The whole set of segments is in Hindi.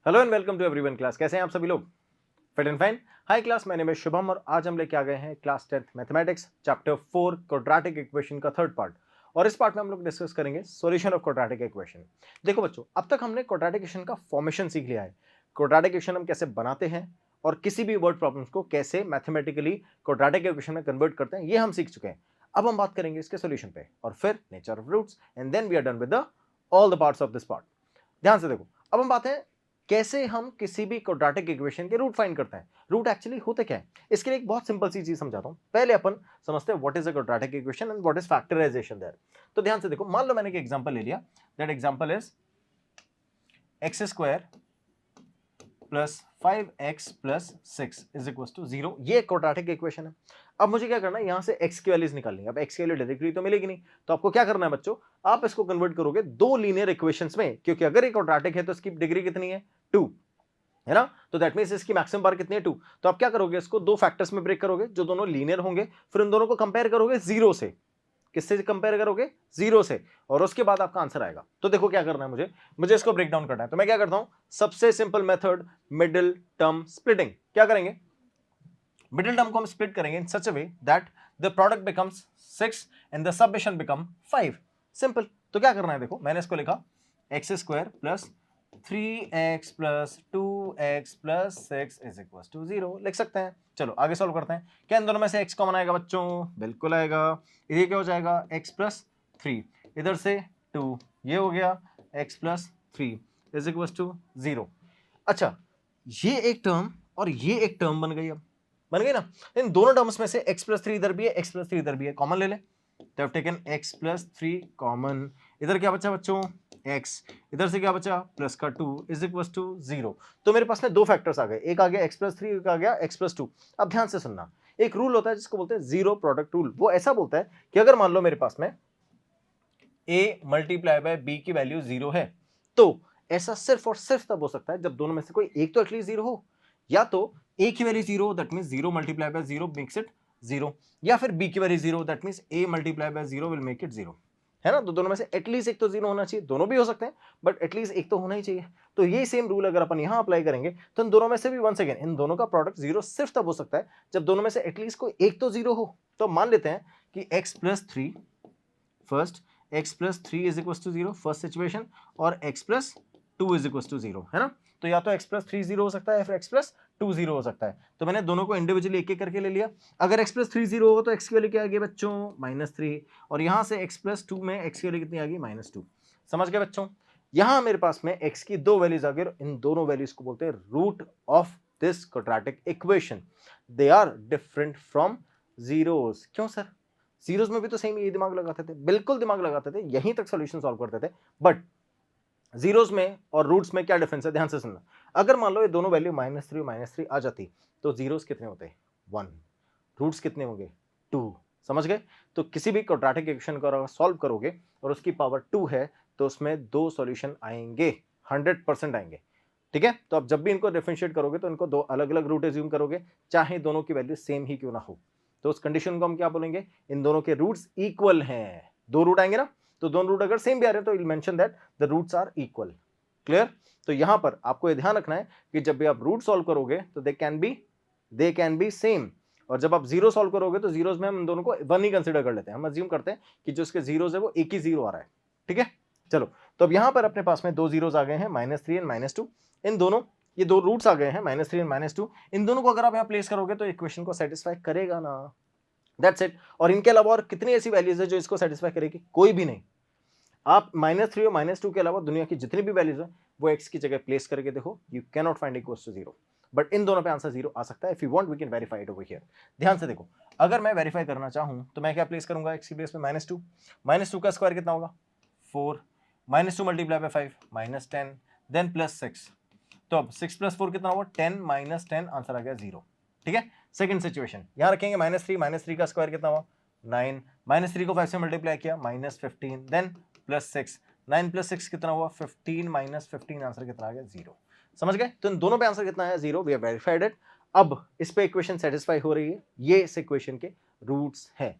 Hello and welcome to everyone class. कैसे हैं आप सभी लोग? Fit and fine. Hi class, मेरे नाम है शुभम और आज हम लेके आ गए हैं class 10th mathematics chapter 4 quadratic equation का थर्ड पार्ट। और इस पार्ट में हम लोग डिस्कस करेंगे सॉल्यूशन ऑफ क्वाड्रेटिक इक्वेशन। देखो बच्चों, अब तक हमने क्वाड्रेटिक इक्वेशन का फॉर्मेशन सीख लिया है। क्वाड्रेटिक इक्वेशन हम कैसे बनाते हैं और किसी भी वर्ड प्रॉब्लम्स को कैसे मैथमेटिकली क्वाड्रेटिक इक्वेशन में कन्वर्ट करते हैं, ये हम सीख चुके हैं। अब हम बात करेंगे इसके सॉल्यूशन पे और फिर nature of roots and then we are done with the all the parts of this part. ध्यान से देखो, अब हम बात है कैसे हम किसी भी क्वाड्रेटिक इक्वेशन के रूट फाइंड करते हैं। रूट एक्चुअली होते क्या है, इसके लिए एक बहुत सिंपल सी चीज समझाता हूं। पहले अपन समझते हैं what is a quadratic equation and what is factorisation there. तो ध्यान से देखो, मान लो मैंने एक एग्जांपल ले लिया। That example is x square plus 5x plus 6 is equal to 0। ये क्वाड्रेटिक इक्वेशन है। अब मुझे क्या करना है, यहां से x की वैल्यूज निकालनी है। अब x की वैल्यू डायरेक्टली तो मिलेगी नहीं, तो आपको क्या करना है बच्चों, आप इसको कन्वर्ट करोगे दो लीनियर इक्वेशंस में, क्योंकि अगर ये क्वाड्रेटिक है तो इसकी डिग्री कितनी है, 2 है ना। तो दैट मींस इसकी मैक्सिमम पावर कितनी है, 2। तो आप क्या करोगे, इसको दो फैक्टर्स में ब्रेक करोगे जो दोनों लीनियर होंगे, फिर उन दोनों को कंपेयर करोगे जीरो से। किससे कंपेयर करोगे, जीरो से, और उसके बाद आपका आंसर आएगा। तो देखो क्या करना है, मुझे इसको ब्रेक डाउन करना है। तो मैं क्या करता हूं, सबसे simple method middle term splitting. क्या करेंगे, मिडिल टर्म को हम स्प्लिट करेंगे in such a way that the product becomes 6 and the summation become 5। Simple. तो क्या करना है, देखो मैंने इसको लिखा x square plus 3x plus 2x plus 6 is equal to 0 लिख सकते हैं। चलो आगे सॉल्व करते हैं। क्या इन दोनों में से x कॉमन आएगा बच्चों? बिल्कुल आएगा। ये क्या हो जाएगा, x प्लस 3, इधर से 2, ये हो गया x plus 3 is equal to 0। अच्छा, ये एक टर्म और ये एक टर्म बन गई। अब बन गई ना। इन दोनों टर्म्स में से x प्लस 3 इधर भी है, x प्लस 3 इधर भी है, कॉमन ले ले। तो टेकन x प्लस 3 कॉमन। इधर क्या बचा बच्चों, x, इधर से क्या बचा प्लस का 2 इज इक्वल टू 0। तो मेरे पास में दो फैक्टर्स आ गए, एक आ गया x प्लस 3, एक आ गया x प्लस 2। अब ध्यान से सुनना, एक रूल होता है जिसको बोलते हैं जीरो प्रोडक्ट रूल। वो ऐसा बोलता है कि अगर मान लो मेरे पास में a मल्टीप्लाई बाय b की वैल्यू 0 है, तो ऐसा सिर्फ और सिर्फ तब हो सकता है जब दोनों में से कोई एक तो एटलीस्ट 0 हो। या तो a की value 0, that means 0 multiply by 0 makes it 0, या फिर b की value 0, that means a multiply by 0 will make it 0, है ना। तो दोनों में से एटलीस्ट एक तो 0 होना चाहिए। दोनों भी हो सकते हैं बट एटलीस्ट एक तो होना ही चाहिए। तो ये सेम रूल अगर अपन यहां अप्लाई करेंगे तो इन दोनों में से भी वंस अगेन इन दोनों का प्रोडक्ट 0 सिर्फ तब हो सकता है जब दोनों में से एटलीस्ट कोई एक तो 0 हो। तो मान लेते हैं कि x plus 3 first, x plus 3 is equal to 0 first situation, और x plus 2 is equal to 0, है ना। तो या तो x प्लस 3 0 हो सकता है या फिर x प्लस 2 0 हो सकता है। तो मैंने दोनों को इंडिविजुअली एक एक करके ले लिया। अगर x प्लस 3 0 हो तो x की वैल्यू क्या आ गई बच्चों, -3, और यहां से x प्लस 2 में x की वैल्यू कितनी आ गई, -2। समझ गए बच्चों? यहां मेरे पास में x की दो वैल्यूज आ गई, इन दोनों वैल्यूज को बोलते हैं root of this quadratic equation. They are different from zeros. क्यों सर, जीरोस में भी तो सेम ये दिमाग लगाते थे, बिल्कुल दिमाग लगाते थे, यहीं तक सॉल्यूशन सॉल्व करते थे। बट जीरोस में और रूट्स में क्या डिफरेंस है, ध्यान से सुनना। अगर मान लो ये दोनों वैल्यू -3 -3 आ जाती तो जीरोस कितने होते, 1, रूट्स कितने होंगे, 2। समझ गए? तो किसी भी क्वाड्रेटिक इक्वेशन को अगर सॉल्व करोगे और उसकी पावर 2 है तो उसमें दो सॉल्यूशन आएंगे, 100% आएंगे। ठीक है, तो अब जब भी इनको डिफरेंशिएट करोगे तो इनको दो अलग अलग रूट एज्यूम करोगे, चाहे दोनों की वैल्यू सेम ही क्यों ना हो। तो उस कंडीशन को हम क्या बोलेंगे, इन दोनों के रूट्स इक्वल हैं। दो रूट आएंगे ना, तो दोनों रूट अगर सेम भी आ रहे हैं तो will mention that the roots are equal. Clear? तो यहां पर आपको ये ध्यान रखना है कि जब भी आप रूट सॉल्व करोगे तो दे कैन बी सेम, और जब आप जीरो सॉल्व करोगे तो जीरोस में हम इन दोनों को 1 ही कंसीडर कर लेते हैं। हम अज्यूम करते हैं कि जो इसके जीरोस है वो एक ही जीरो आ रहा है। ठीक है, चलो। तो अब यहां पर अपने पास में दो जीरोस आ गए हैं, -3 एंड -2। इन दोनों, ये दो रूट्स आ गए हैं, -3 एंड -2। इन दोनों को अगर आप यहां प्लेस करोगे तो इक्वेशन को सेटिस्फाई करेगा ना। That's it. और इनके अलावा और कितनी ऐसी वैल्यूज है जो इसको सेटिस्फाई करेगी? कोई भी नहीं। आप -3 और -2 के अलावा दुनिया की जितनी भी वैल्यूज है वो x की जगह प्लेस करके देखो, you can not find equals to 0। But इन दोनों पे आंसर 0 आ सकता है। If you want we can verify it over here. ध्यान से देखो, अगर मैं वेरीफाई करना चाहूं तो मैं क्या प्लेस करूंगा x की प्लेस में, -2। -2 का स्क्वायर कितना होगा, 4, -2 मल्टीप्लाई बाय 5 -10, देन +6। तो अब 6 + 4 कितना होगा, 10 -10, आंसर आ गया 0। ठीक है, सेकंड सिचुएशन यहां रखेंगे, -3 का स्क्वायर कितना हुआ, 9, -3 को 5 से मल्टीप्लाई किया, -15, देन +6, 9 + 6 कितना हुआ, 15 -15, आंसर कितना आ गया, 0। समझ गए? तो इन दोनों पे आंसर कितना आया, 0। We have verified it. अब इस पे इक्वेशन सेटिस्फाई हो रही है, ये इस इक्वेशन के रूट्स है।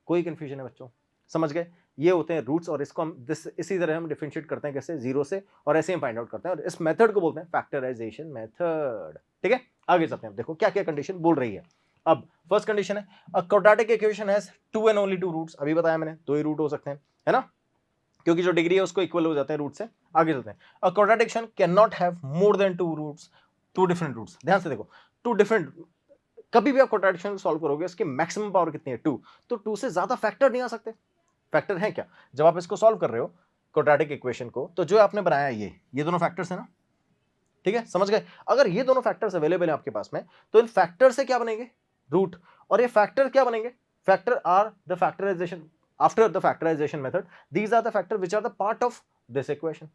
कोई कंफ्यूजन है बच्चों? समझ गए? ये होते हैं रूट्स, और इसको हम इसी तरह हम डिफरेंशिएट करते हैं कैसे, जीरो से, और ऐसे हम फाइंड आउट करते हैं, और इस मेथड को बोलते हैं फैक्टराइजेशन मेथड। ठीक है, आगे चलते हैं, देखो क्या क्या कंडीशन बोल रही है। अब फर्स्ट कंडीशन है a quadratic equation has two and only two roots. अभी बताया मैंने, दो ही रूट हो सकते हैं, है ना, क्योंकि जो डिग्री है उसको इक्वल हो जाते हैं रूट से। आगे चलते हैं, a quadratic equation can not have more than two roots, two different roots. ध्यान से देखो, टू डिफरेंट, कभी भी आप क्वाड्रेटिक इक्वेशन सॉल्व करोगे इसकी मैक्सिमम पावर कितनी है, 2, तो 2 से ज्यादा फैक्टर नहीं आ सकते। फैक्टर है क्या, जब आप इसको सॉल्व कर रहे हो क्वाड्रेटिक इक्वेशन को, तो जो आपने बनाया ये दोनों फैक्टर्स है ना, ठीक है, समझ गए। अगर ये दोनों फैक्टर्स अवेलेबल है आपके पास में, तो इन फैक्टर से क्या बनेंगे, रूट, और ये फैक्टर क्या बनेंगे, factor are the factorisation after the factorisation method, these are the factor which are the part of this equation.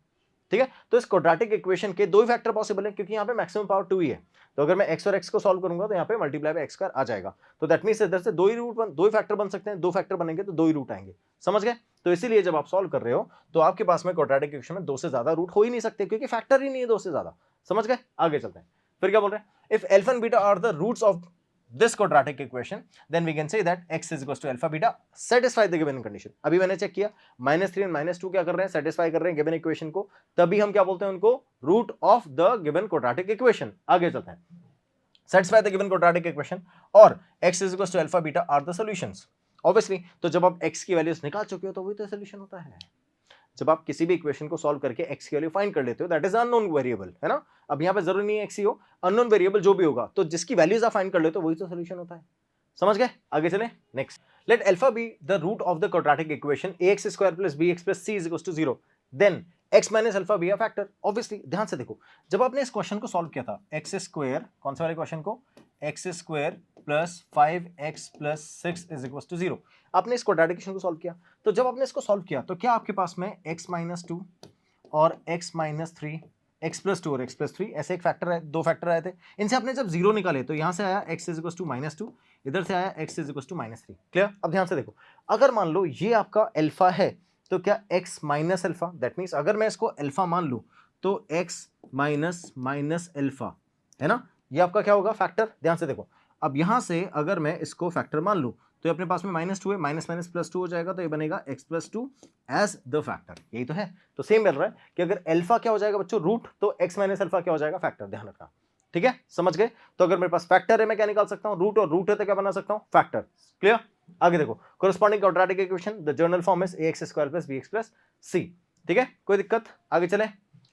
ठीक है, तो इस क्वाड्रेटिक इक्वेशन के दो ही फैक्टर पॉसिबल है, क्योंकि यहाँ पे मैक्सिमम पावर 2 ही है। तो अगर मैं x और x को सॉल्व करूंगा तो यहाँ पे मल्टीप्लाई बाय x² आ जाएगा। तो दैट मींस इधर से दो ही फैक्टर बन सकते हैं, दो फैक्टर बनेंगे तो दो ही रूट आएंगे, समझ गए। तो इसीलिए जब आप सॉल्व कर रहे हो तो आपके पास में क्वाड्रेटिक इक्वेशन में दो से ज्यादा रूट हो ही नहीं सकते, क्योंकि फैक्टर ही नहीं है दो से ज्यादा, समझ गए। आगे चलते हैं, फिर क्या बोल रहे हैं, if alpha and beta are the roots of this quadratic equation, then we can say that x is equals to alpha beta satisfy the given condition। अभी मैंने चेक किया, -3 और -2 क्या कर रहे हैं, सेटिस्फाई कर रहे हैं गिवन इक्वेशन को, तभी हम क्या बोलते हैं उनको, root of the given quadratic equation. आगे चलते हैं, satisfy the given quadratic equation और x is equals to alpha beta are the solutions। Obviously, तो जब आप x की वैल्यूज निकाल चुके हो तो वही तो सोल्यूशन होता है। जब आप किसी भी इक्वेशन को सॉल्व करके x की वैल्यू फाइंड कर लेते हो, दैट इज अननोन वेरिएबल, है ना। अब यहाँ पे जरूरी नहीं है x ही हो, अननोन वेरिएबल जो भी होगा, तो जिसकी वैल्यूज आप फाइंड कर लेते हो वही तो सोल्यूशन होता है, समझ गए। आगे चले, next, let alpha be the root of the quadratic equation ax² + bx + c = 0, then x - alpha be a factor. Obviously, ध्यान से देखो, जब आपने इस क्वेश्चन को सॉल्व किया था, x², कौन से वाले क्वेश्चन को, x² + 5x + 6 = 0, आपने इस क्वाड्रेटिक इक्वेशन को सॉल्व किया। तो जब आपने इसको सॉल्व किया तो क्या आपके पास में x - 2 और x - 3, x + 2 और x + 3 ऐसे एक फैक्टर है, दो फैक्टर आए थे, इनसे आपने जब जीरो निकाले तो यहां से आया x = -2, इधर से आया x = -3। क्लियर। अब ध्यान से देखो, अगर मान लो ये आपका अल्फा है, तो क्या x - अल्फा, दैट मींस अगर मैं इसको अल्फा मान लूं तो x - अल्फा, है ना, ये आपका क्या होगा, फैक्टर। ध्यान से देखो, अब यहां से अगर मैं इसको फैक्टर मान लूं तो अपने पास में -2 है, +2 हो जाएगा, तो ये बनेगा x + 2 एज द फैक्टर, यही तो है। तो सेम मिल रहा है कि अगर अल्फा क्या हो जाएगा बच्चों, रूट, तो x - अल्फा क्या हो जाएगा, फैक्टर। ध्यान रखना, ठीक है, समझ गए। तो अगर मेरे पास फैक्टर है, मैं क्या निकाल सकता हूं, रूट, और रूट है तो क्या बना सकता हूं, फैक्टर। क्लियर। आगे देखो, corresponding quadratic equation, the general form is ax² + bx + c। ठीक है, कोई दिक्कत, आगे चले,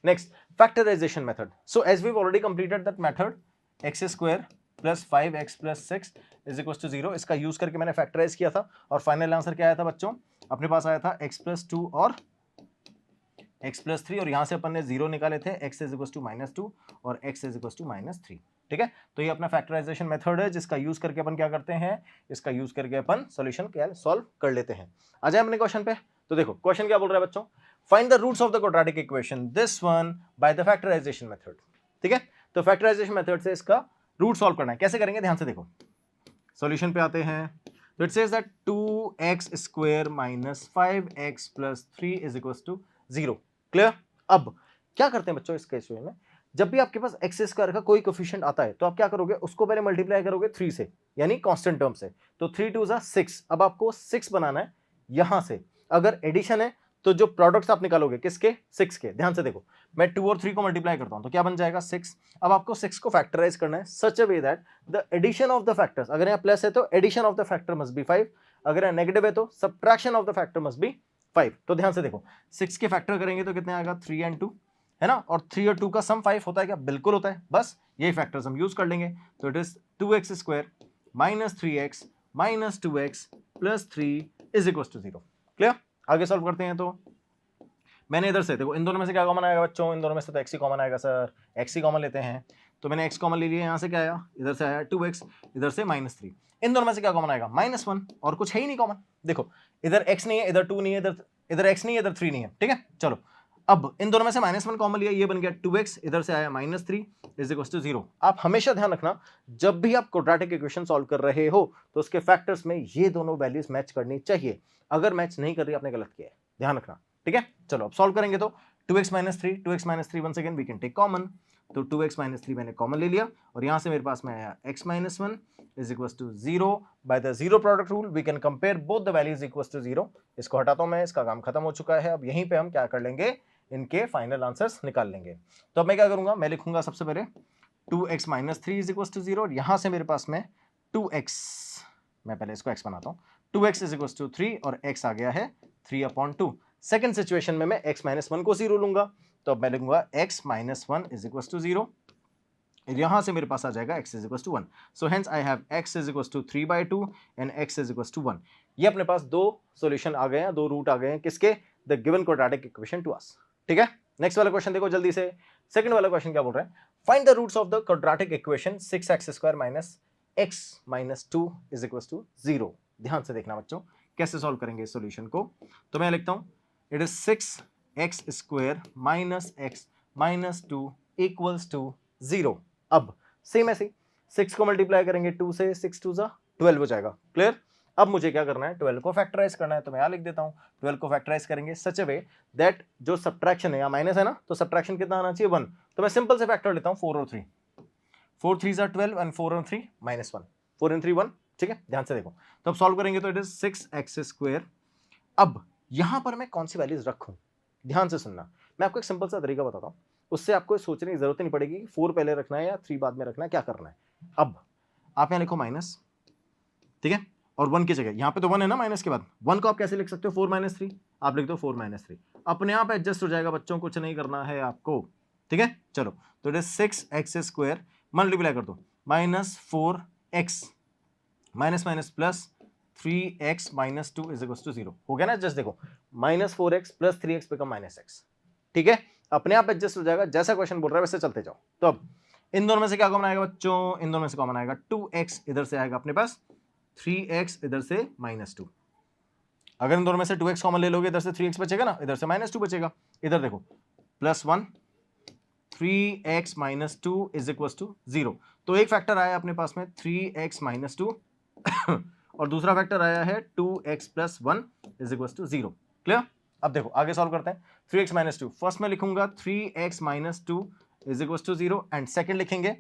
next, factorisation method. So as we already completed that method, x² + 5x + 6 = 0, इसका यूज करके मैंने फैक्टराइज किया था, और फाइनल आंसर क्या आया था बच्चों, अपने पास आया था x + 2 और x + 3, और यहां से अपन ने 0 निकाले थे, x = -2 और x = -3। ठीक है, तो ये अपना फैक्टराइजेशन मेथड है, जिसका यूज करके अपन क्या करते हैं, इसका यूज करके अपन सॉल्यूशन क्या सॉल्व कर लेते हैं। आ जाए अपने क्वेश्चन पे। तो देखो क्वेश्चन क्या बोल रहा है बच्चों, find the roots of the quadratic equation, this one by the factorisation method. ठीक है, तो फैक्टराइजेशन मेथड से इसका रूट सॉल्व करना है, कैसे करेंगे, ध्यान से देखो, सॉल्यूशन पे आते हैं। तो it says that 2x² - 5x + 3 = 0। Clear. अब क्या करते हैं बच्चों इस केस में, जब भी आपके पास x² का कोई कोफिशिएंट आता है तो आप क्या करोगे, उसको पहले मल्टीप्लाई करोगे 3 से, यानी कांस्टेंट टर्म से। तो 3 2 6, अब आपको 6 बनाना है यहां से। अगर एडिशन है तो जो प्रोडक्ट्स आप निकालोगे किसके, 6 के। ध्यान से देखो, मैं 2 और 3 को मल्टीप्लाई करता हूं तो क्या बन जाएगा, 6। अब आपको 6 को फैक्टराइज करना है such a way that the addition of the factors, अगर यहाँ प्लस है तो addition of the factor must be 5, अगर यहाँ नेगेटिव है तो subtraction of the factor must be 5। तो ध्यान से देखो, 6 के फैक्टर करेंगे तो कितने आएगा, 3 और 2, है ना, और 3 और 2 का सम 5 होता है क्या, बिल्कुल होता है, बस यही फैक्टर्स हम यूज कर लेंगे। तो it is 2x² - 3x - 2x + 3 = 0। Clear. आगे सॉल्व करते हैं। तो मैंने इधर से देखो, इन दोनों में से क्या कॉमन आएगा बच्चों, इन दोनों में से तो x ही कॉमन आएगा सर, x ही कॉमन लेते हैं। तो मैंने x कॉमन ले लिया, यहाँ से क्या आया, इधर से आया 2x, इधर से -3। इन दोनों में से क्या कॉमन आएगा, -1, और कुछ है ही नहीं कॉमन। देखो इधर x नहीं है, इधर 2 नहीं है, इधर x नहीं है, इधर 3 नहीं है। ठीक है, चलो अब इन दोनों में से -1 कॉमन लिया, ये बन गया 2x, इधर से आया -3 = 0। आप हमेशा ध्यान रखना, जब भी आप क्वाड्रेटिक इक्वेशन सॉल्व कर रहे हो तो उसके फैक्टर्स में ये दोनों वैल्यूज मैच करनी चाहिए। अगर मैच नहीं कर रही, आपने गलत किया है, ध्यान रखना। ठीक है, चलो अब सॉल्व करेंगे। तो 2x minus three once again we can take common, तो 2x माइनस थ्री मैंने कॉमन ले लिया और यहां से मेरे पास में आया x minus one is equal to zero. By the zero product rule we can compare both the values equal to zero. इसको हटाता हूं मैं, इसका काम खत्म हो चुका है। अब यहीं पे हम क्या कर लेंगे, इनके फाइनल आंसर्स निकाल लेंगे। तो अब मैं क्या करूंगा, मैं लिखूंगा सबसे पहले 2x minus three is equal to zero और यहां से मेरे पास में 2x, मैं पहले इसको x बनाता हूं, 2x इज इक्वल टू 3 और x आ गया है 3/2। सेकंड सिचुएशन में मैं x माइनस वन को जीरो लूंगा, तो अब मैं लिखूंगा x minus one is equal to zero, यहां से मेरे पास आ जाएगा x is equal to 1। So hence I have x is equal to 3/2 and x is equal to 1। ये अपने पास दो सॉल्यूशन आ गए हैं, दो रूट आ गए हैं किसके, the given quadratic equation to us. ठीक है, नेक्स्ट वाला क्वेश्चन देखो जल्दी से। सेकंड वाला क्वेश्चन क्या बोल रहा है, find the roots of the quadratic equation 6x² minus x minus 2 is equal to 0। ध्यान से देखना बच्चों, कैसे सॉल्व करेंगे इस सॉल्यूशन को। तो मैं लिखता हूं it is 6x² minus x minus 2 equals to 0। अब सेम ऐसे 6 को मल्टीप्लाई करेंगे 2 से, 6 2 जा 12 हो जाएगा। क्लियर। अब मुझे क्या करना है, 12 को फैक्टराइज करना है, तो मैं यहां लिख देता हूं 12 को फैक्टराइज करेंगे सच ए वे दैट जो सब्ट्रैक्शन है या माइनस है ना, तो सब्ट्रैक्शन कितना आना चाहिए 1। तो मैं सिंपल से फैक्टर लेता हूं 4 और 3, 4 3 जा 12 एंड 4 और 3 माइनस 1, 4 and 3 1। ठीक है, ध्यान से देखो, तो अब सॉल्व करेंगे तो इट इज 6x²। अब यहां पर मैं कौन सी वैल्यूज रखूं, ध्यान से सुनना, मैं आपको एक सिंपल सा तरीका बताता हूं, उससे आपको सोचने की जरूरत नहीं पड़ेगी कि 4 पहले रखना है या 3 बाद में रखना है, क्या करना है। अब आप यहां लिखो माइनस, ठीक है, और 1 की जगह यहां पे तो 1 है ना माइनस के बाद, 1 को आप कैसे लिख सकते हो 4 माइनस 3, आप लिख दो 4 माइनस 3, अपने आप एडजस्ट हो जाएगा बच्चों, कुछ नहीं करना है आपको। ठीक है, चलो, तो इट इज 6x² मल्टीप्लाई कर दो minus 4x minus minus plus 3x minus 2 is equal to 0 हो गया ना। जस्ट देखो minus 4x plus 3x become minus x। ठीक है, अपने आप एडजस्ट हो जाएगा, जैसा क्वेश्चन बोल रहा है वैसे चलते जाओ। तो अब इन दोनों में से क्या कॉमन आएगा बच्चों, इन दोनों में से कॉमन आएगा 2x, इधर से आएगा अपने पास 3x, इधर से माइनस 2। अगर इन दोनों में से 2x कॉमन ले लोगे, इधर से 3x बचेगा ना, इधर से माइनस 2 बचेगा। इधर देखो +1 3x minus 2 is equal to 0। तो एक फैक्टर आया अपने पास में 3x माइनस 2 और दूसरा फैक्टर आया है 2x plus 1 is equal to 0। Clear. अब देखो आगे सॉल्व करते हैं। 3x माइनस 2 फर्स्ट में लिखूंगा 3x minus 2 is equal to 0 and second लिखेंगे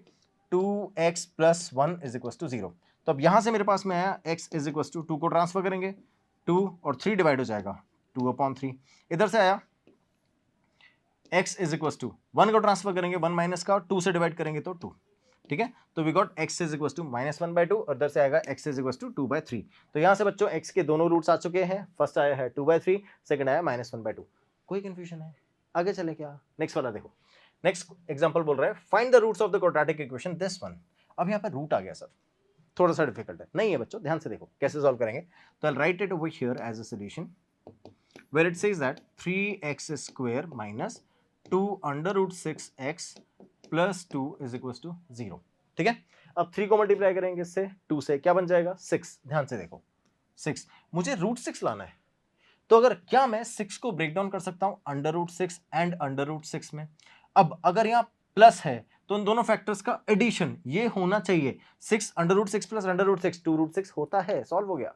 2x plus 1 is equal to 0। तो अब यहां से मेरे पास में आया x इज इक्वल टू 2 को ट्रांसफर करेंगे, 2 और 3 डिवाइड हो जाएगा 2/3। इधर से आया x इज इक्वल टू 1 को ट्रांसफर करेंगे 1 माइनस का, और 2 से डिवाइड करेंगे तो 2। ठीक है, तो we got x is equal to -1/2 और इधर से आएगा x इज इक्वल टू 2/3। तो यहां से बच्चों x के दोनों रूट्स आ चुके हैं, फर्स्ट आया है 2/3, सेकंड आया -1/2। कोई कंफ्यूजन है, आगे चले क्या। नेक्स्ट वाला देखो, नेक्स्ट एग्जांपल बोल रहा है find the roots of the quadratic equation this one. अब यहां पर रूट आ गया सर, थोड़ा सा डिफिकल्ट है, नहीं है बच्चों, ध्यान से देखो कैसे सॉल्व करेंगे। तो I write it over here as a solution where it says that 3x² minus 2 under root 6x plus 2 is equals to 0। ठीक है, अब 3 को मल्टीप्लाई करेंगे इससे 2 से, क्या बन जाएगा 6। ध्यान से देखो 6, मुझे रूट 6 लाना है, तो अगर क्या मैं 6 को ब्रेक डाउन कर सकता हूं under root 6 and under root 6 में। अब अगर यहां प्लस है तो इन दोनों फैक्टर्स का एडिशन ये होना चाहिए, 6 under root 6 plus under root 6 2 root 6 होता है। सॉल्व हो गया,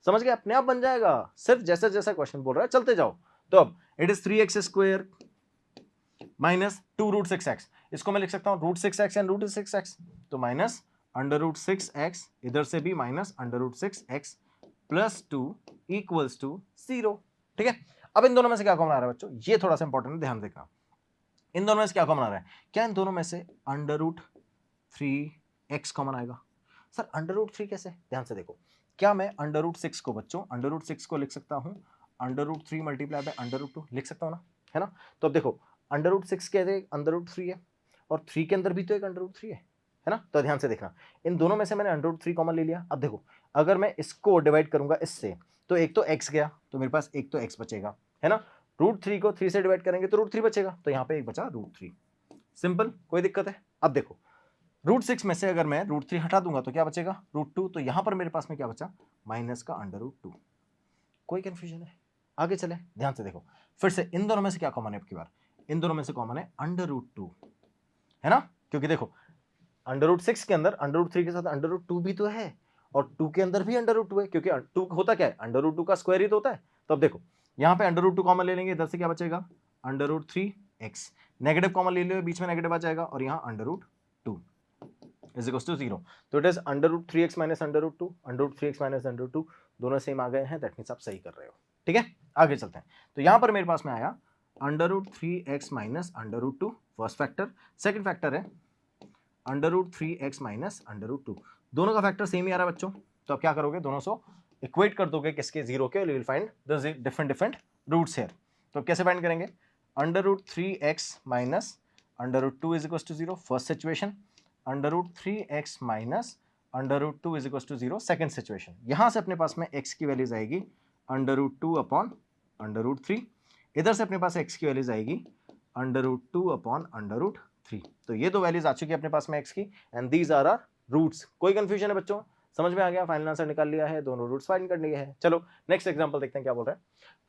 समझ गए, अपने आप बन जाएगा, सिर्फ जैसा जैसा क्वेश्चन बोल रहा है चलते जाओ। तो अब it is 3x² minus 2 root 6x, इसको मैं लिख सकता हूं root 6x and root 6x, तो माइनस अंडर रूट 6x, इधर से भी minus under root 6x plus 2 equals to 0। ठीक है, अब इन दोनों में से क्या कॉमन आ रहा है बच्चों, ये थोड़ा सा इंपॉर्टेंट है, ध्यान देखना। इन दोनों में से क्या कॉमन आ रहा है, क्या इन दोनों में से अंडर रूट 3x कॉमन आएगा। सर अंडर रूट 3 कैसे, ध्यान से देखो, क्या मैं अंडर रूट 6 को बच्चों अंडर रूट 6 को लिख सकता हूं under root 3 multiply by under root 2, लिख सकता हूं ना, है ना। तो अब देखो अंडर रूट 6 के अंदर रूट 3 है और 3 के अंदर भी तो एक अंडर रूट 3 है ना। तो ध्यान से देखना, इन दोनों में से मैंने अंडर रूट 3 कॉमन ले लिया। अब देखो अगर मैं इसको डिवाइड करूंगा इससे, तो एक तो x गया, तो मेरे पास एक तो x बचेगा, है ना। रूट 3 को 3 से डिवाइड करेंगे तो रूट 3 बचेगा, तो यहाँ पे एक बचा रूट 3, सिंपल, कोई दिक्कत है। अब देखो रूट 6 में से अगर मैं रूट 3 हटा दूंगा तो क्या बचेगा रूट 2, तो यहां पर मेरे पास में क्या बचा माइनस का अंडर रूट 2। कोई कंफ्यूजन है, आगे चले, ध्यान से देखो फिर से इन दोनों में से क्या कॉमन है, अब की बार इन दोनों में से कॉमन है अंडर रूट 2, है ना, क्योंकि देखो अंडर रूट 6 के अंदर अंडर रूट 3 के साथ अंडर रूट 2 भी तो है और 2 के अंदर भी अंडर रूट 2 है, क्योंकि 2 होता क्या है अंडर रूट 2 का स्क्वायर ही तो होता है। तो अब देखो यहाँ पे अंडर रूट 2 कॉमन ले लेंगे, इधर से क्या बचेगा √3x, नेगेटिव कॉमन ले लो, बीच में नेगेटिव आ जाएगा और यहाँ √2 इज इक्वल टू 0। तो it is √3x minus √2, √3x minus √2 दोनों सेम आ गए हैं, दैट मीन्स आप सही कर रहे हो। ठीक है, आगे चलते हैं। तो यहां पर मेरे पास में आया √3x minus √2 first factor, second factor है √3x माइनस √2, दोनों का फैक्टर सेम ही आ रहा है बच्चों। तो आप क्या करोगे, दोनों से इक्वेट कर दोगे किसके, 0 के, you will find the different roots here. तो कैसे फाइंड करेंगे, √3x minus √2 is equal to 0 first situation, √3x minus √2 is equal to 0 second situation. यहां से अपने पास में x की वैल्यूज आएगी √2 अपॉन √3, इधर से अपने पास x की वैल्यूज आएगी √2 अपॉन √3। तो ये दो वैल्यूज आ चुकी है अपने पास में x की, and these are our roots. कोई कंफ्यूजन है बच्चों, समझ में आ गया, फाइनल आंसर निकाल लिया है, दोनों रूट्स फाइंड कर लिए हैं। चलो नेक्स्ट एग्जांपल देखते हैं क्या बोल रहा है।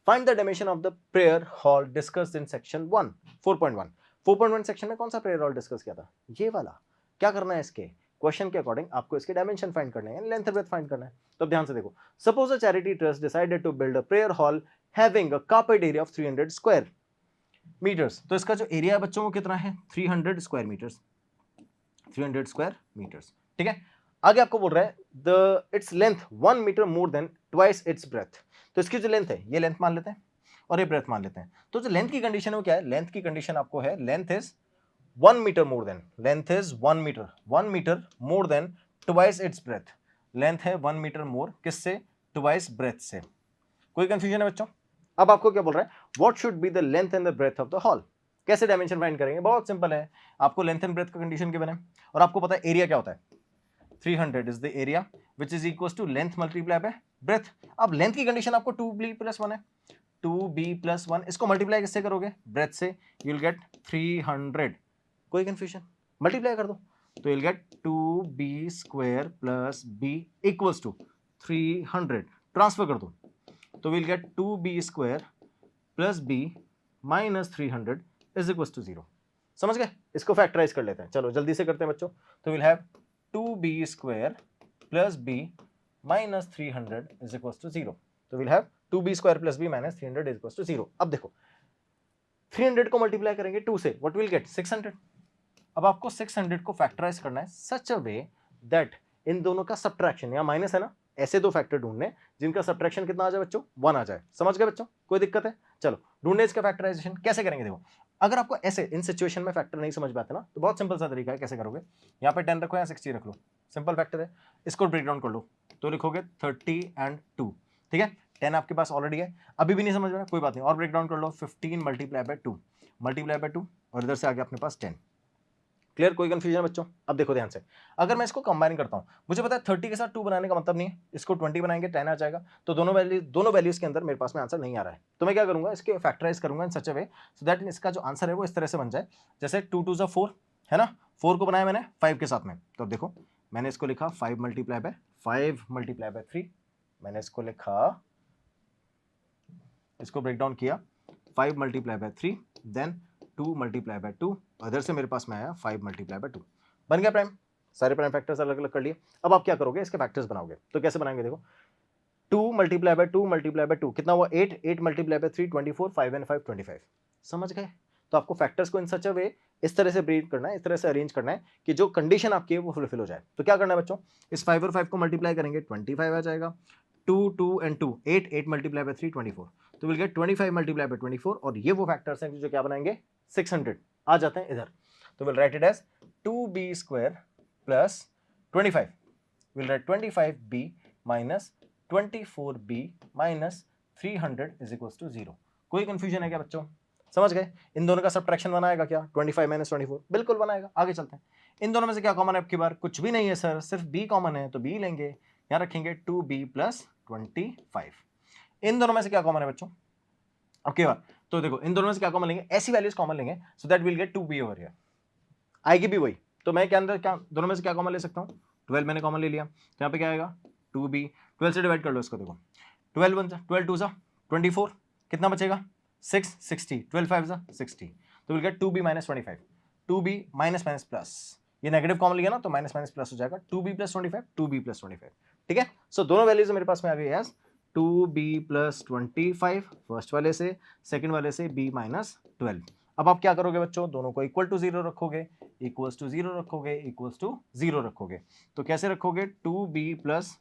Find the dimension of the prayer hall discussed in section 1 4.1। 4.1 section में कौन सा प्रेयर हॉल डिस्कस किया था, ये वाला। क्या करना है, इसके क्वेश्चन के अकॉर्डिंग आपको इसके डायमेंशन फाइंड करने हैं, लेंथ ब्रेथ फाइंड करना है। तो ध्यान से देखो, suppose a charity trust decided to build a prayer hall having a carpet area of 300 square metres. तो इसका जो एरिया है बच्चों वो कितना है, 300 स्क्वायर मीटर्स, 300 स्क्वायर मीटर्स। ठीक है, आगे आपको बोल रहा है the its length 1 metre more than twice its breadth. तो इसकी जो लेंथ है, ये लेंथ मान लेते हैं और ये ब्रेथ मान लेते हैं। तो जो लेंथ की कंडीशन है वो क्या है, लेंथ की कंडीशन आपको है length is 1 metre more than, length is 1 metre more than twice its breadth. Length है 1 मीटर मोर किससे, ट्वाइस ब्रेथ से। कोई कंफ्यूजन है बच्चों। अब आपको क्या बोल रहा है, what should be the length and the breadth of the hall. कैसे डायमेंशन फाइंड करेंगे, बहुत सिंपल है, आपको लेंथ एंड ब्रेथ का कंडीशन गिवन है और आपको पता है एरिया क्या होता है, 300 is the area which is equal to length multiply by breadth. अब लेंथ की कंडीशन आपको 2b+1 है, 2b+1, इसको मल्टीप्लाई किससे करोगे, ब्रेथ से, यू विल गेट 300। कोई कंफ्यूजन, मल्टीप्लाई कर दो तो you will get 2b² + b equals to 300। Transfer कर दो तो will get 2b² + b minus 300 is equal to 0। समझ गए, इसको फैक्टराइज कर लेते हैं, चलो जल्दी से करते हैं बच्चों। तो will have 2b² + b minus 300 is equal to 0। तो will have 2b² + b minus 300 is equal to 0। अब देखो 300 को मल्टीप्लाई करेंगे 2 से, व्हाट विल गेट 600। अब आपको 600 को फैक्टराइज करना है such a way that in दोनों का सब्ट्रैक्शन, यहाँ माइनस है ना, ऐसे दो फैक्टर ढूंढने जिनका सब्ट्रैक्शन कितना आ जाए बच्चों, 1 आ जाए। समझ गए बच्चों, कोई दिक्कत है, चलो ढूंढने इसका फैक्टराइजेशन कैसे करेंगे। देखो अगर आपको ऐसे इन सिचुएशन में फैक्टर नहीं समझ में आते ना, तो बहुत सिंपल सा तरीका है, कैसे करोगे, यहाँ पे 10 रखो या 60 रख लो, सिंपल फैक्टर है, इसको ब्रेक डाउन कर लो तो लिखोगे 30 and 2। ठीक है, 10 आपके पास ऑलरेडी है, अभी भी नहीं समझ में, कोई बात नहीं, और ब्रेक डाउन कर लो, 15 मल्टीप्लाई बाय 2 और इधर से आगे अपने पास 10। क्लियर, कोई कंफ्यूजन बच्चों। अब देखो ध्यान से, अगर मैं इसको कंबाइन करता हूं, मुझे पता है 30 के साथ 2 बनाने का मतलब नहीं है, इसको 20 बनाएंगे 10 आ जाएगा, तो दोनों वैल्यूज के अंदर मेरे पास में आंसर नहीं आ रहा है। तो मैं क्या करूंगा, इसके फैक्टराइज करूंगा इन such a way so that इसका जो आंसर है वो इस तरह से बन जाए, जैसे 2 2 ज़ा 4 है ना, 4 को बनाया मैंने 5 के साथ में। तो अब देखो मैंने इसको लिखा 5 मल्टीप्लाई बाय 3, मैंने इसको लिखा, इसको ब्रेक डाउन किया 5 multiply by 3, then 2 multiply by 2, other से मेरे पास में आया 5 मल्टीप्लाई बाय 2, बन गया प्राइम। सारे प्राइम फैक्टर्स अलग अलग कर लिए। अब आप क्या करोगे, इसके फैक्टर्स बनाओगे। तो कैसे बनाएंगे, देखो 2 मल्टीप्लाई बाय 2 मल्टीप्लाई बाय 2 कितना हुआ 8, 8 मल्टीप्लाई बाय 3 24, 5 and 5 25। समझ गए। तो आपको फैक्टर्स को इन सच अ वे इस तरह से ब्रीड करना है, इस तरह से अरेंज करना है कि जो कंडीशन आपकी है वो फुलफिल हो जाए। तो क्या करना है बच्चों, इस 5 और 5 को मल्टीप्लाई करेंगे 25 आ जाएगा, 2 2 and 2 8, 8 मल्टीप्लाई बाय 3 24, तो विल गेट 25 मल्टीप्लाई बाय 24, और ये वो फैक्टर्स हैं जो क्या बनाएंगे 600 आ जाते हैं इधर। तो will write it as 2b² + 25, will write 25b minus 24b minus 300 is equal to 0। कोई कंफ्यूजन है क्या बच्चों, समझ गए। इन दोनों का सब्ट्रैक्शन बनाएगा क्या, 25 माइनस 24, बिल्कुल बनाएगा। आगे चलते हैं, इन दोनों में से क्या कॉमन है आपकी बार, कुछ भी नहीं है सर, सिर्फ b कॉमन है, तो b लेंगे, यहाँ रखेंगे 2b + 25। इन दोनों में से क्या कॉमन है बच्चों आपके बार, तो देखो इन दोनों में से क्या कॉमन लेंगे, ऐसी वैल्यूज कॉमन लेंगे so that will get 2b over here, आएगी भी वही। तो मैं क्या अंदर क्या दोनों में से क्या कॉमन ले सकता हूँ, 12 मैंने कॉमन ले लिया, तो यहाँ पे क्या आएगा 2b, 12 से डिवाइड कर लो इसको, देखो 12 2 24, कितना बचेगा 6 60, 12 5 60, तो will gate 2b minus 25, 2b minus minus plus, ये नेगेटिव कॉमन लिया ना तो माइनस माइनस प्लस हो जाएगा, 2b + 25, 2b + 25। ठीक है, सो दोनों वैल्यूज मेरे पास में आ गई एज 2b प्लस 25 फर्स्ट वाले से, सेकंड वाले से b माइनस 12। अब आप क्या करोगे बच्चों, दोनों को इक्वल टू जीरो रखोगे, इक्वल्स टू जीरो रखोगे, इक्वल्स टू जीरो रखोगे। तो कैसे रखोगे, 2b plus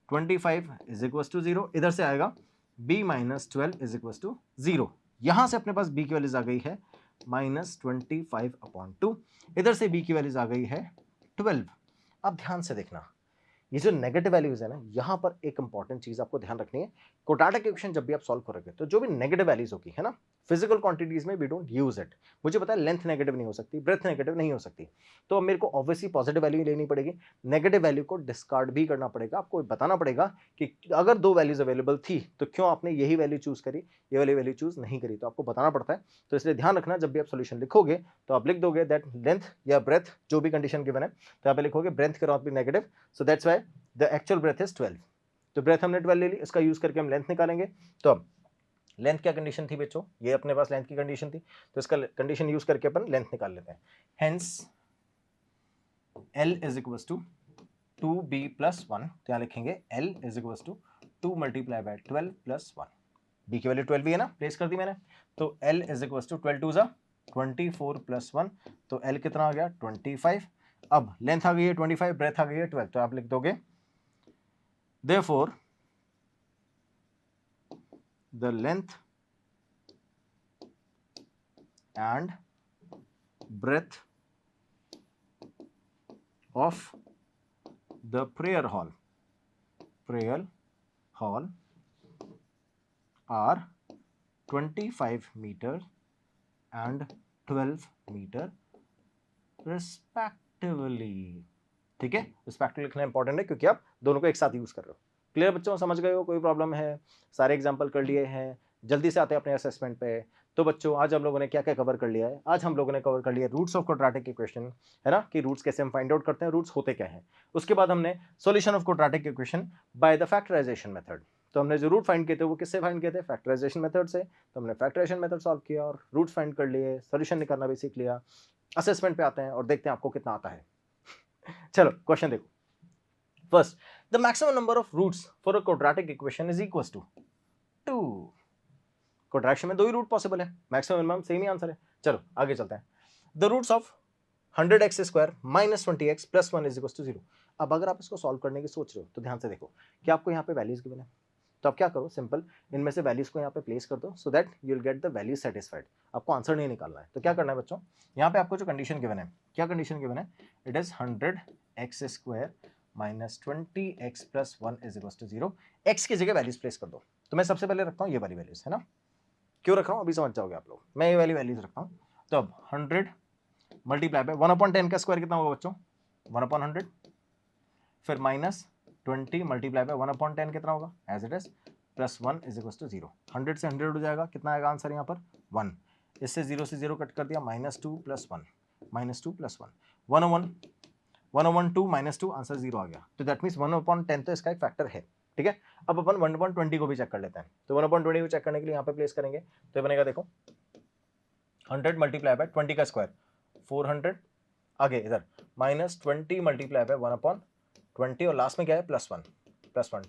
25 is equals to zero, इधर से आएगा b minus 12 is equals to zero. यहां से अपने पास b की वैल्यूज आ गई है -25/2, इधर से b की वैल्यूज आ गई है 12। अब ध्यान से देखना, ये जो नेगेटिव वैल्यूज है ना, यहां पर एक इंपॉर्टेंट चीज आपको ध्यान रखनी है। क्वाड्रेटिक इक्वेशन जब भी आप सॉल्व करोगे तो जो भी नेगेटिव वैल्यूज होगी है ना, फिजिकल क्वांटिटीज में वी डोंट यूज इट। मुझे पता है लेंथ नेगेटिव नहीं हो सकती, ब्रेथ नेगेटिव नहीं हो सकती, तो अब मेरे को ऑब्वियसली पॉजिटिव वैल्यू लेनी पड़ेगी, नेगेटिव वैल्यू को डिस्कार्ड भी करना पड़ेगा। आपको बताना पड़ेगा कि अगर दो वैल्यूज अवेलेबल थी तो क्यों आपने यही वैल्यू चूज करी, ये वाली वैल्यू चूज नहीं करी, तो आपको बताना पड़ता है। तो इसलिए ध्यान रखना, जब भी आप सोल्यूशन लिखोगे तो आप लिख दोगे दैट लेंथ या ब्रेथ जो भी कंडीशन गिवन है, तो यहाँ पे लिखोगे breadth can not be negative, so that's why the actual breadth is 12। तो ब्रेथ हमने 12 ले ली, इसका यूज करके हम लेंथ निकालेंगे। तो अब लेंथ क्या कंडीशन थी बच्चों, ये अपने पास लेंथ की कंडीशन थी, तो इसका कंडीशन यूज करके अपन लेंथ निकाल लेते हैं। Hence L is equal to 2b plus 1, तो यहाँ लिखेंगे L is equal to 2 multiply by 12 plus 1। b की वैल्यू 12 भी है ना, प्लेस कर दी मैंने, तो L is equal to 12 2 24 plus 1, तो L कितना आ गया 25। अब लेंथ आ गई है 25, ब्रेथ आ गई है 12, तो आप लिख दोगे therefore the length and breadth of the prayer hall are 25 meter and 12 meter respectively। ठीक है, रिस्पेक्टिव लिखना इंपॉर्टेंट है क्योंकि आप दोनों को एक साथ यूज कर रहे हो। क्लियर बच्चों, समझ गए हो, कोई प्रॉब्लम है? सारे एग्जांपल कर लिए हैं, जल्दी से आते हैं अपने असेसमेंट पे। तो बच्चों आज हम लोगों ने क्या क्या कवर कर लिया है, आज हम लोगों ने कवर कर लिया रूट्स ऑफ क्वाड्रेटिक इक्वेशन, है ना, कि रूट्स कैसे हम फाइंड आउट करते हैं, रूट्स होते क्या हैं। उसके बाद हमने solution of quadratic equation by the factorisation method. तो हमने जो रूट फाइंड किए थे वो किससे फाइंड किए थे, फैक्टराइजेशन मेथड से। तो हमने फैक्टराइजेशन मेथड सॉल्व किया और रूट्स फाइंड कर लिए, सॉल्यूशन निकालना भी सीख लिया। असेसमेंट पे आते हैं और देखते हैं आपको कितना आता है। चलो क्वेश्चन देखो। First, the maximum number of roots for a quadratic equation is equals to 2। Quadratic में दो ही रूट पॉसिबल है, मैक्सिमम मिनिमम सेम ही आंसर है। चलो आगे चलते हैं। The roots of 100x square minus 20x plus 1 is equals to 0। अब अगर आप इसको सॉल्व करने की सोच रहे हो तो ध्यान से देखो कि आपको यहाँ पे वैल्यूज गिवन है, तो आप क्या करो, सिंपल इनमें से वैल्यूज को यहाँ पे प्लेस कर दो so that you will get the value satisfied. आपको आंसर नहीं निकालना है, तो क्या करना है बच्चों, यहाँ पे आपको जो कंडीशन गिवन है, क्या कंडीशन गिवन है, it is 100x square minus 20x plus 1 is equals to 0। x की जगह वैल्यूज प्लेस कर दो। तो मैं सबसे पहले रखता हूँ ये वाली वैल्यूज, है ना, क्यों रख रहा हूँ अभी समझ जाओगे आप लोग। मैं ये वाली वैल्यूज रखता हूँ। तो अब 100 मल्टीप्लाई बाय 1/10 का स्क्वायर कितना होगा बच्चों, 1/100, फिर माइनस 20 मल्टीप्लाई बाय 1/10 कितना होगा as it is, plus 1 is equal to 0। 100 से 100 हो जाएगा, कितना आएगा आंसर यहाँ पर 1। इससे 0 से 0 कट कर दिया, -2 + 1, -2 + 1, 1/2 -2, आंसर 0 आ गया। तो दैट मीन्स 1/10 तो इसका एक फैक्टर है। ठीक है, अब अपन 1/20 को भी चेक कर लेते हैं। तो 1/20 को चेक करने के लिए यहाँ पे प्लेस करेंगे, तो बनेगा देखो 100 मल्टीप्लाई बाय 20 का स्क्वायर 400, आगे इधर -20 मल्टीप्लाई बाय 1/20 और लास्ट में क्या है +1,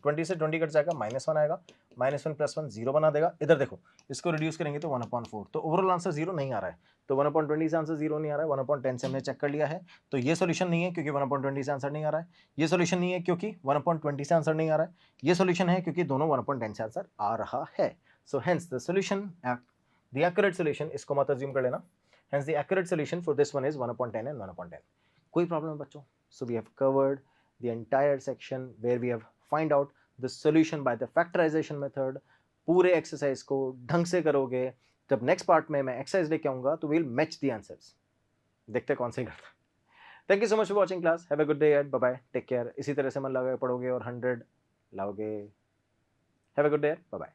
20 से 20 कट जाएगा, -1 आएगा, -1 + 1 0 बना देगा। इधर देखो इसको रिड्यूस करेंगे तो 1/4, तो ओवरऑल आंसर 0 नहीं आ रहा है। तो 1/20 से आंसर 0 नहीं आ रहा है, 1/10 से हमने चेक कर लिया है, तो ये सोल्यूशन नहीं है क्योंकि 1/20 से आंसर नहीं आ रहा है। ये सोल्यूशन नहीं है क्योंकि 1/20 से आंसर नहीं आ रहा है। ये सोल्यूशन है क्योंकि दोनों 1/10 से आंसर आ रहा है। So hence the solution, the accurate solution, इसको मत अज्यूम कर लेना, hence the accurate solution for this one is 1/10 and 1/10। कोई प्रॉब्लम है बच्चों? So we have covered the entire section where we have find out the solution by the factorization method। पूरे एक्सरसाइज को ढंग से करोगे, जब नेक्स्ट पार्ट में मैं एक्सरसाइज लेके आऊंगा तो विल मैच द आंसर्स, देखते हैं कौन से करता है। Thank you so much for watching class, have a good day and bye bye, take care. इसी तरह से मन लगा पढ़ोगे और 100 लाओगे। Have a good day, bye bye.